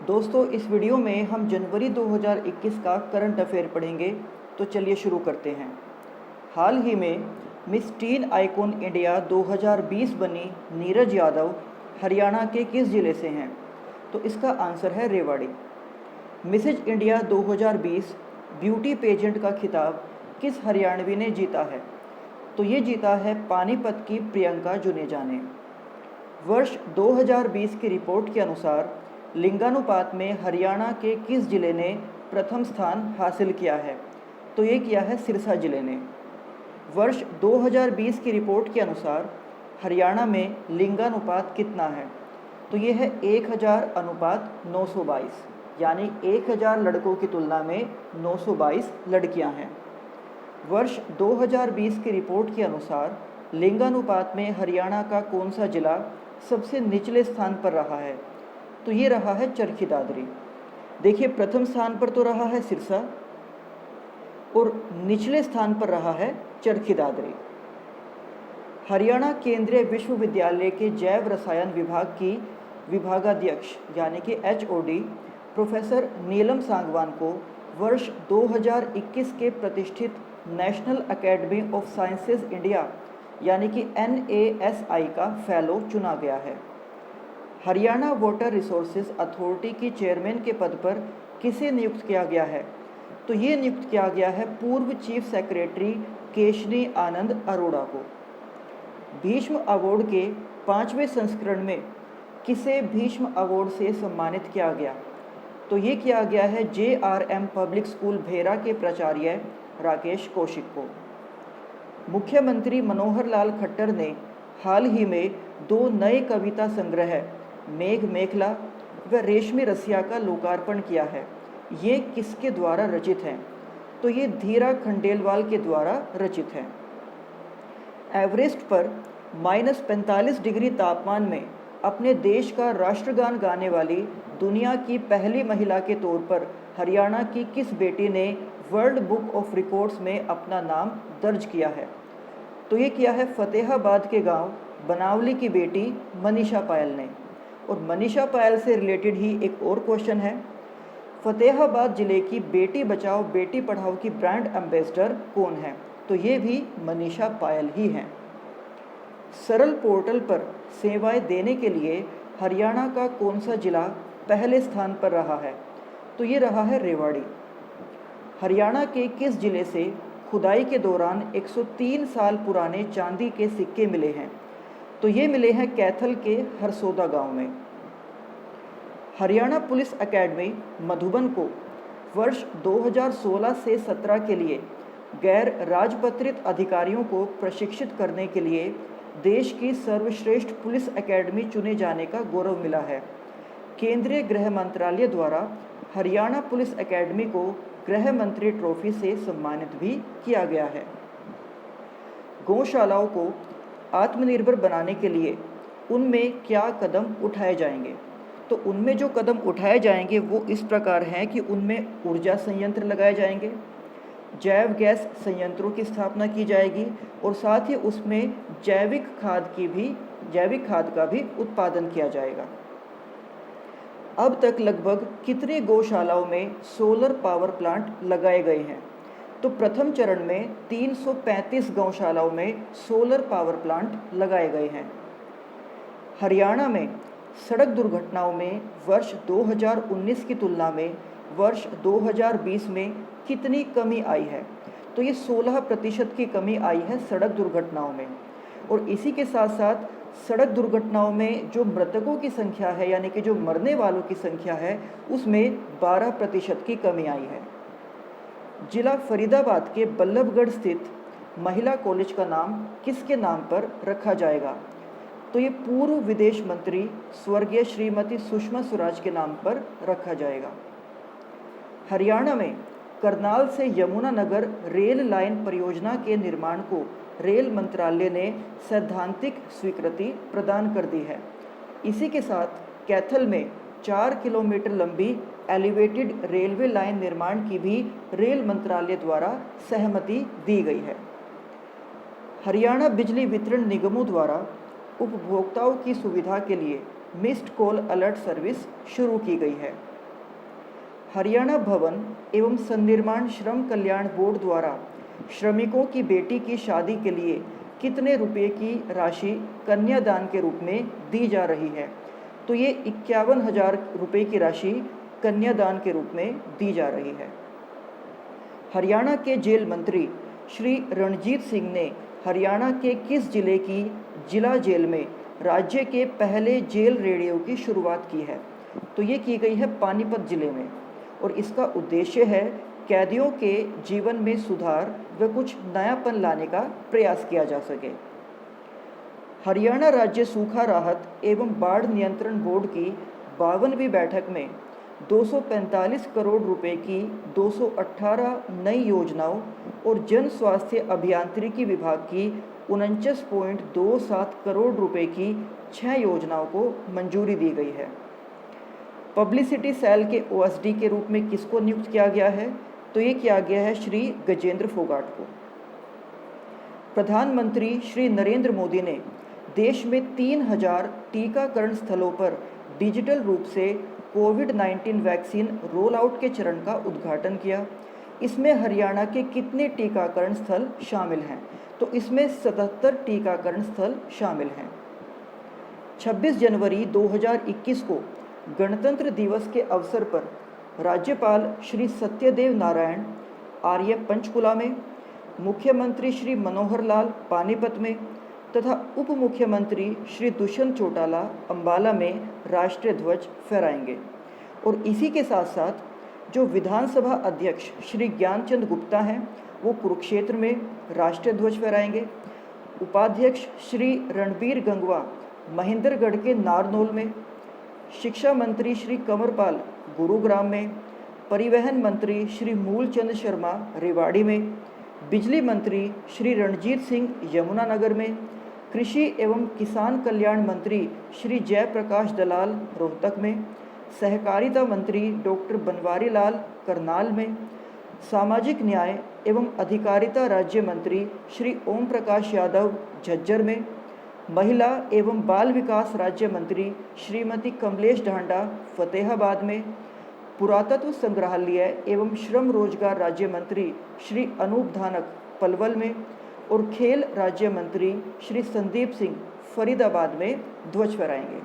दोस्तों, इस वीडियो में हम जनवरी 2021 का करंट अफेयर पढ़ेंगे। तो चलिए शुरू करते हैं। हाल ही में मिस टीन आइकॉन इंडिया 2020 बनी नीरज यादव हरियाणा के किस ज़िले से हैं? तो इसका आंसर है Rewari. Mrs India 2020 beauty pageant का खिताब किस हरियाणवी ने जीता है? तो ये जीता है पानीपत की प्रियंका जुनेजा ने। वर्ष 2020 की रिपोर्ट के अनुसार लिंगानुपात में हरियाणा के किस जिले ने प्रथम स्थान हासिल किया है? तो ये किया है सिरसा जिले ने। वर्ष 2020 की रिपोर्ट के अनुसार हरियाणा में लिंगानुपात कितना है? तो ये है 1000:922, यानी 1000 लड़कों की तुलना में 922 लड़कियां हैं। वर्ष 2020 की रिपोर्ट के अनुसार लिंगानुपात में हरियाणा का कौन सा जिला सबसे निचले स्थान पर रहा है? तो ये रहा है चरखी दादरी। देखिए, प्रथम स्थान पर तो रहा है सिरसा और निचले स्थान पर रहा है चरखी दादरी। हरियाणा केंद्रीय विश्वविद्यालय के जैव रसायन विभाग की विभागाध्यक्ष यानी कि HOD प्रोफेसर नीलम सांगवान को वर्ष 2021 के प्रतिष्ठित national academy of sciences India यानी कि NASI का फेलो चुना गया है। हरियाणा वाटर रिसोर्सेज अथॉरिटी की चेयरमैन के पद पर किसे नियुक्त किया गया है? तो ये नियुक्त किया गया है पूर्व चीफ सेक्रेटरी केशनी आनंद अरोड़ा को। भीष्म अवार्ड के 5वें संस्करण में किसे भीष्म अवार्ड से सम्मानित किया गया? तो ये किया गया है JRM पब्लिक स्कूल भेरा के प्राचार्य राकेश कौशिक को। मुख्यमंत्री मनोहर लाल खट्टर ने हाल ही में 2 नए कविता संग्रह मेघ मेखला व रेशमी रसिया का लोकार्पण किया है। ये किसके द्वारा रचित हैं? तो ये धीरा खंडेलवाल के द्वारा रचित हैं। एवरेस्ट पर -45 डिग्री तापमान में अपने देश का राष्ट्रगान गाने वाली दुनिया की पहली महिला के तौर पर हरियाणा की किस बेटी ने वर्ल्ड बुक ऑफ रिकॉर्ड्स में अपना नाम दर्ज किया है? तो ये किया है फतेहाबाद के गांव बनावली की बेटी मनीषा पायल ने। और मनीषा पायल से रिलेटेड ही एक और क्वेश्चन है, फतेहाबाद जिले की बेटी बचाओ बेटी पढ़ाओ की ब्रांड एम्बेसडर कौन है? तो ये भी मनीषा पायल ही हैं। सरल पोर्टल पर सेवाएं देने के लिए हरियाणा का कौन सा जिला पहले स्थान पर रहा है? तो ये रहा है रेवाड़ी। हरियाणा के किस जिले से खुदाई के दौरान 103 साल पुराने चांदी के सिक्के मिले हैं? तो ये मिले हैं कैथल के हरसौदा गांव में। हरियाणा पुलिस एकेडमी मधुबन को वर्ष 2016 से 17 के लिए गैर राजपत्रित अधिकारियों को प्रशिक्षित करने के लिए देश की सर्वश्रेष्ठ पुलिस एकेडमी चुने जाने का गौरव मिला है। केंद्रीय गृह मंत्रालय द्वारा हरियाणा पुलिस एकेडमी को गृह मंत्री ट्रॉफी से सम्मानित भी किया गया है। गौशालाओं को आत्मनिर्भर बनाने के लिए उनमें क्या कदम उठाए जाएंगे? तो उनमें जो कदम उठाए जाएंगे वो इस प्रकार हैं कि उनमें ऊर्जा संयंत्र लगाए जाएंगे, जैव गैस संयंत्रों की स्थापना की जाएगी और साथ ही उसमें जैविक खाद का भी उत्पादन किया जाएगा। अब तक लगभग कितने गौशालाओं में सोलर पावर प्लांट लगाए गए हैं? तो प्रथम चरण में 335 गौशालाओं में सोलर पावर प्लांट लगाए गए हैं। हरियाणा में सड़क दुर्घटनाओं में वर्ष 2019 की तुलना में वर्ष 2020 में कितनी कमी आई है? तो ये 16% की कमी आई है सड़क दुर्घटनाओं में। और इसी के साथ साथ सड़क दुर्घटनाओं में जो मृतकों की संख्या है यानी कि जो मरने वालों की संख्या है उसमें 12% की कमी आई है। जिला फरीदाबाद के बल्लभगढ़ स्थित महिला कॉलेज का नाम किसके नाम पर रखा जाएगा? तो ये पूर्व विदेश मंत्री स्वर्गीय श्रीमती सुषमा स्वराज के नाम पर रखा जाएगा। हरियाणा में करनाल से यमुनानगर रेल लाइन परियोजना के निर्माण को रेल मंत्रालय ने सैद्धांतिक स्वीकृति प्रदान कर दी है। इसी के साथ कैथल में 4 किलोमीटर लंबी एलिवेटेड रेलवे लाइन निर्माण की भी रेल मंत्रालय द्वारा सहमति दी गई है। हरियाणा बिजली वितरण निगमों द्वारा उपभोक्ताओं की सुविधा के लिए मिस्ड कॉल अलर्ट सर्विस शुरू की गई है। हरियाणा भवन एवं सन्निर्माण श्रम कल्याण बोर्ड द्वारा श्रमिकों की बेटी की शादी के लिए कितने रुपए की राशि कन्यादान के रूप में दी जा रही है? तो ये 51,000 रुपये की राशि कन्यादान के रूप में दी जा रही है। हरियाणा के जेल मंत्री श्री रणजीत सिंह ने हरियाणा के किस जिले की जिला जेल में राज्य के पहले जेल रेडियो की शुरुआत की है? तो ये की गई है पानीपत जिले में, और इसका उद्देश्य है कैदियों के जीवन में सुधार व कुछ नयापन लाने का प्रयास किया जा सके। हरियाणा राज्य सूखा राहत एवं बाढ़ नियंत्रण बोर्ड की 52वीं बैठक में 245 करोड़ रुपए की 218 नई योजनाओं और जन स्वास्थ्य अभियांत्रिकी विभाग की 49.27 करोड़ रुपए की 6 योजनाओं को मंजूरी दी गई है। पब्लिसिटी सेल के ओएसडी के रूप में किसको नियुक्त किया गया है? तो ये किया गया है श्री गजेंद्र फोगाट को। प्रधानमंत्री श्री नरेंद्र मोदी ने देश में 3000 टीकाकरण स्थलों पर डिजिटल रूप से कोविड-19 वैक्सीन रोल आउट के चरण का उद्घाटन किया। इसमें हरियाणा के कितने टीकाकरण स्थल शामिल हैं? तो इसमें 77 टीकाकरण स्थल शामिल हैं। 26 जनवरी 2021 को गणतंत्र दिवस के अवसर पर राज्यपाल श्री सत्यदेव नारायण आर्य पंचकुला में, मुख्यमंत्री श्री मनोहर लाल पानीपत में तथा उप मुख्यमंत्री श्री दुष्यंत चौटाला अंबाला में राष्ट्रीय ध्वज फहराएंगे। और इसी के साथ साथ जो विधानसभा अध्यक्ष श्री ज्ञानचंद गुप्ता हैं वो कुरुक्षेत्र में राष्ट्रीय ध्वज फहराएंगे। उपाध्यक्ष श्री रणबीर गंगवा महेंद्रगढ़ के नारनौल में, शिक्षा मंत्री श्री कंवरपाल गुरुग्राम में, परिवहन मंत्री श्री मूलचंद शर्मा रेवाड़ी में, बिजली मंत्री श्री रणजीत सिंह यमुनानगर में, कृषि एवं किसान कल्याण मंत्री श्री जयप्रकाश दलाल रोहतक में, सहकारिता मंत्री डॉक्टर बनवारी लाल करनाल में, सामाजिक न्याय एवं अधिकारिता राज्य मंत्री श्री ओम प्रकाश यादव झज्जर में, महिला एवं बाल विकास राज्य मंत्री श्रीमती कमलेश ढांडा फतेहाबाद में, पुरातत्व संग्रहालय एवं श्रम रोजगार राज्य मंत्री श्री अनूप धानक पलवल में और खेल राज्य मंत्री श्री संदीप सिंह फरीदाबाद में ध्वज फहराएंगे।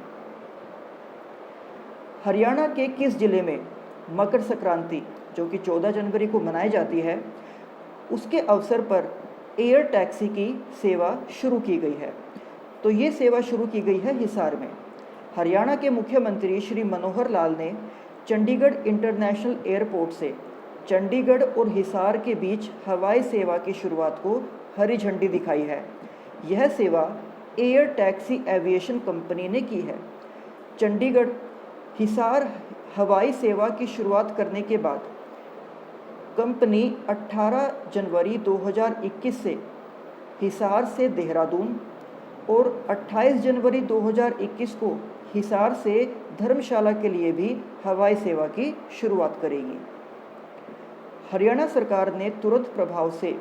हरियाणा के किस जिले में मकर संक्रांति जो कि 14 जनवरी को मनाई जाती है, उसके अवसर पर एयर टैक्सी की सेवा शुरू की गई है? तो ये सेवा शुरू की गई है हिसार में। हरियाणा के मुख्यमंत्री श्री मनोहर लाल ने चंडीगढ़ इंटरनेशनल एयरपोर्ट से चंडीगढ़ और हिसार के बीच हवाई सेवा की शुरुआत को हरी झंडी दिखाई है। यह सेवा एयर टैक्सी एविएशन कंपनी ने की है। चंडीगढ़ हिसार हवाई सेवा की शुरुआत करने के बाद कंपनी 18 जनवरी 2021 से हिसार से देहरादून और 28 जनवरी 2021 को हिसार से धर्मशाला के लिए भी हवाई सेवा की शुरुआत करेगी। हरियाणा सरकार ने तुरंत प्रभाव से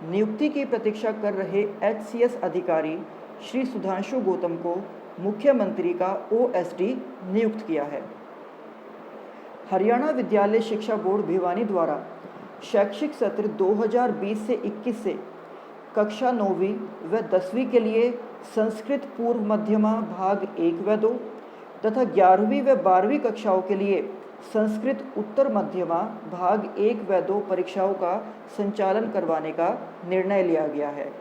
नियुक्ति की प्रतीक्षा कर रहे HCS अधिकारी श्री सुधांशु गौतम को मुख्यमंत्री का OSD नियुक्त किया है। हरियाणा विद्यालय शिक्षा बोर्ड भिवानी द्वारा शैक्षिक सत्र 2020 से 21 से कक्षा 9वीं व 10वीं के लिए संस्कृत पूर्व मध्यमा भाग 1 व 2 तथा 11वीं व 12वीं कक्षाओं के लिए संस्कृत उत्तर मध्यमा भाग 1 व 2 परीक्षाओं का संचालन करवाने का निर्णय लिया गया है।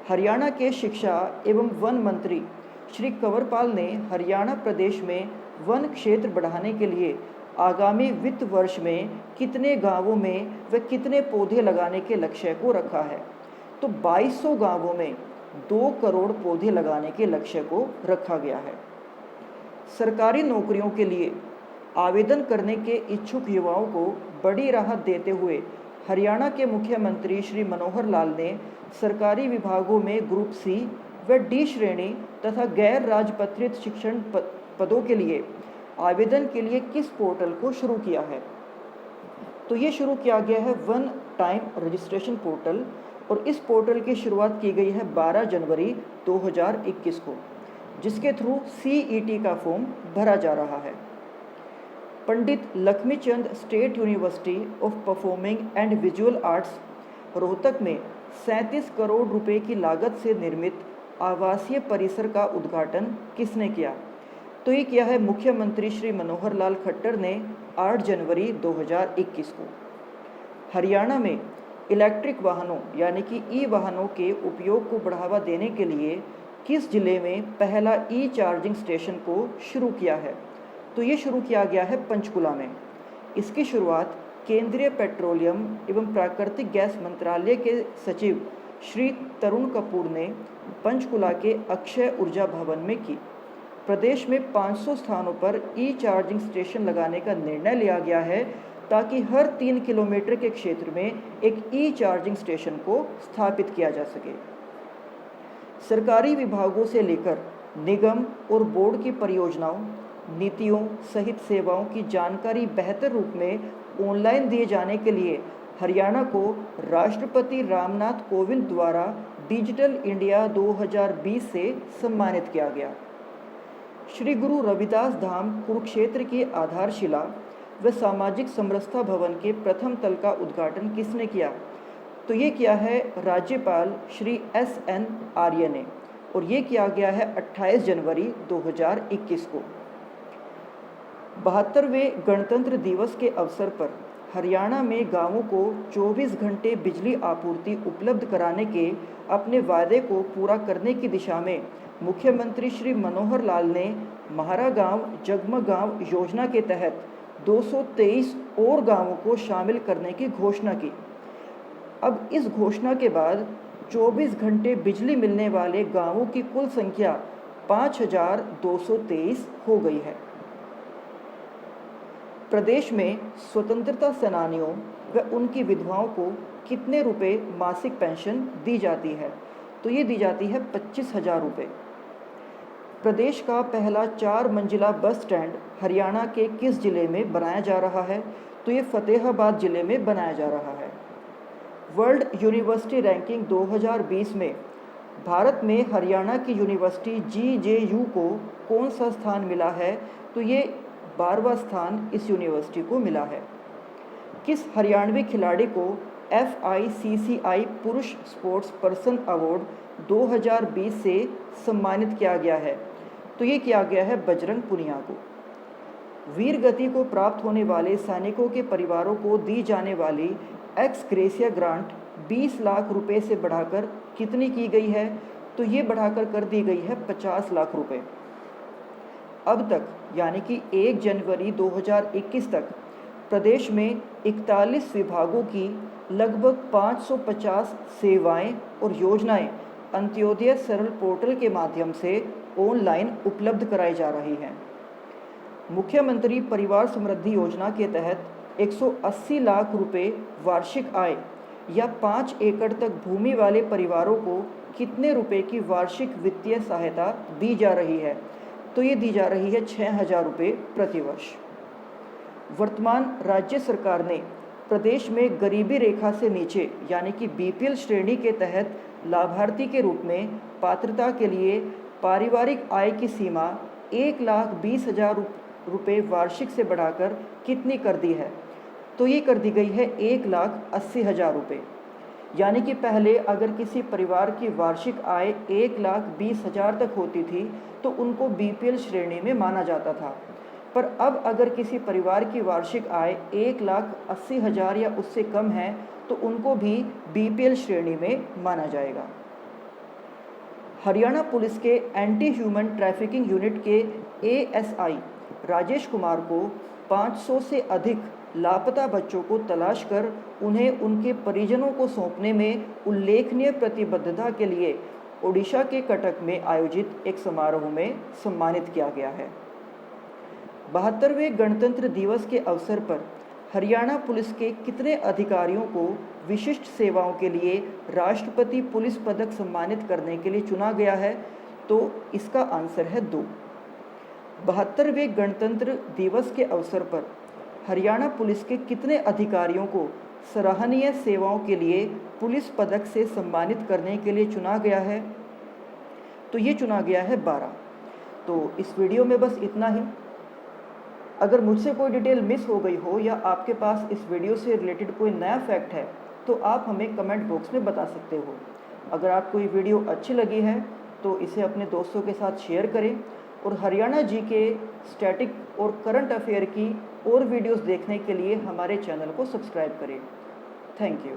हरियाणा के शिक्षा एवं वन मंत्री श्री कंवरपाल ने हरियाणा प्रदेश में वन क्षेत्र बढ़ाने के लिए आगामी वित्त वर्ष में कितने गांवों में व कितने पौधे लगाने के लक्ष्य को रखा है? तो 2200 गांवों में 2 करोड़ पौधे लगाने के लक्ष्य को रखा गया है। सरकारी नौकरियों के लिए आवेदन करने के इच्छुक युवाओं को बड़ी राहत देते हुए हरियाणा के मुख्यमंत्री श्री मनोहर लाल ने सरकारी विभागों में ग्रुप C व D श्रेणी तथा गैर राजपत्रित शिक्षण पदों के लिए आवेदन के लिए किस पोर्टल को शुरू किया है? तो ये शुरू किया गया है वन टाइम रजिस्ट्रेशन पोर्टल, और इस पोर्टल की शुरुआत की गई है 12 जनवरी 2021 को। जिसके थ्रू CET का फॉर्म भरा जा रहा है। Pandit Lakshmichand state university of performing and visual arts Rohtak में 37 करोड़ रुपए की लागत से निर्मित आवासीय परिसर का उद्घाटन किसने किया? तो ये किया है मुख्यमंत्री श्री मनोहर लाल खट्टर ने 8 जनवरी 2021 को। हरियाणा में इलेक्ट्रिक वाहनों यानी कि ई-वाहनों के उपयोग को बढ़ावा देने के लिए किस जिले में पहला ई-चार्जिंग स्टेशन को शुरू किया है? तो ये शुरू किया गया है पंचकुला में। इसकी शुरुआत केंद्रीय पेट्रोलियम एवं प्राकृतिक गैस मंत्रालय के सचिव श्री तरुण कपूर ने पंचकुला के अक्षय ऊर्जा भवन में की। प्रदेश में 500 स्थानों पर ई-चार्जिंग स्टेशन लगाने का निर्णय लिया गया है ताकि हर 3 किलोमीटर के क्षेत्र में एक ई-चार्जिंग स्टेशन को स्थापित किया जा सके। सरकारी विभागों से लेकर निगम और बोर्ड की परियोजनाओं, नीतियों सहित सेवाओं की जानकारी बेहतर रूप में ऑनलाइन दिए जाने के लिए हरियाणा को राष्ट्रपति रामनाथ कोविंद द्वारा डिजिटल इंडिया 2020 से सम्मानित किया गया। श्री गुरु रविदास धाम कुरुक्षेत्र की आधारशिला व सामाजिक समरसता भवन के प्रथम तल का उद्घाटन किसने किया? तो ये किया है राज्यपाल श्री SN आर्य ने, और ये किया गया है 28 जनवरी 2021 को। 72वें गणतंत्र दिवस के अवसर पर हरियाणा में गांवों को 24 घंटे बिजली आपूर्ति उपलब्ध कराने के अपने वायदे को पूरा करने की दिशा में मुख्यमंत्री श्री मनोहर लाल ने म्हारा गांव जगमग गांव योजना के तहत 223 और गांवों को शामिल करने की घोषणा की। अब इस घोषणा के बाद 24 घंटे बिजली मिलने वाले गांवों की कुल संख्या 5223 हो गई है। प्रदेश में स्वतंत्रता सेनानियों व उनकी विधवाओं को कितने रुपए मासिक पेंशन दी जाती है? तो ये दी जाती है 25,000 रुपये। प्रदेश का पहला 4 मंजिला बस स्टैंड हरियाणा के किस जिले में बनाया जा रहा है? तो ये फतेहाबाद जिले में बनाया जा रहा है। वर्ल्ड यूनिवर्सिटी रैंकिंग 2020 में भारत में हरियाणा की यूनिवर्सिटी GJU को कौन सा स्थान मिला है? तो ये 12वां स्थान इस यूनिवर्सिटी को मिला है। किस हरियाणवी खिलाड़ी को FICCI पुरुष स्पोर्ट्स पर्सन अवार्ड 2020 से सम्मानित किया गया है? तो ये किया गया है बजरंग पुनिया को। वीर गति को प्राप्त होने वाले सैनिकों के परिवारों को दी जाने वाली एक्स ग्रेसिया ग्रांट 20 लाख रुपए से बढ़ाकर कितनी की गई है? तो ये बढ़ाकर कर दी गई है 50 लाख रुपए। अब तक यानी कि 1 जनवरी 2021 तक प्रदेश में 41 विभागों की लगभग 550 सेवाएं और योजनाएं अंत्योदय सरल पोर्टल के माध्यम से ऑनलाइन उपलब्ध कराई जा रही हैं। मुख्यमंत्री परिवार समृद्धि योजना के तहत 180 लाख रुपए वार्षिक आय या 5 एकड़ तक भूमि वाले परिवारों को कितने रुपए की वार्षिक वित्तीय सहायता दी जा रही है? तो ये दी जा रही है 6,000 रुपये प्रतिवर्ष। वर्तमान राज्य सरकार ने प्रदेश में गरीबी रेखा से नीचे यानी कि BPL श्रेणी के तहत लाभार्थी के रूप में पात्रता के लिए पारिवारिक आय की सीमा 1,20,000 रुपये वार्षिक से बढ़ाकर कितनी कर दी है? तो ये कर दी गई है 1,80,000 रुपये। यानी कि पहले अगर किसी परिवार की वार्षिक आय 1,20,000 तक होती थी तो उनको BPL श्रेणी में माना जाता था, पर अब अगर किसी परिवार की वार्षिक आय 1,80,000 या उससे कम है तो उनको भी BPL श्रेणी में माना जाएगा। हरियाणा पुलिस के एंटी ह्यूमन ट्रैफिकिंग यूनिट के ASI राजेश कुमार को 500 से अधिक लापता बच्चों को तलाश कर उन्हें उनके परिजनों को सौंपने में उल्लेखनीय प्रतिबद्धता के लिए ओडिशा के कटक में आयोजित एक समारोह में सम्मानित किया गया है। 72वें गणतंत्र दिवस के अवसर पर हरियाणा पुलिस के कितने अधिकारियों को विशिष्ट सेवाओं के लिए राष्ट्रपति पुलिस पदक सम्मानित करने के लिए चुना गया है? तो इसका आंसर है 2। 72वें गणतंत्र दिवस के अवसर पर हरियाणा पुलिस के कितने अधिकारियों को सराहनीय सेवाओं के लिए पुलिस पदक से सम्मानित करने के लिए चुना गया है? तो ये चुना गया है 12। तो इस वीडियो में बस इतना ही। अगर मुझसे कोई डिटेल मिस हो गई हो या आपके पास इस वीडियो से रिलेटेड कोई नया फैक्ट है तो आप हमें कमेंट बॉक्स में बता सकते हो। अगर आपको ये वीडियो अच्छी लगी है तो इसे अपने दोस्तों के साथ शेयर करें और हरियाणा जी के स्टैटिक और करंट अफेयर की और वीडियोस देखने के लिए हमारे चैनल को सब्सक्राइब करें। Thank you.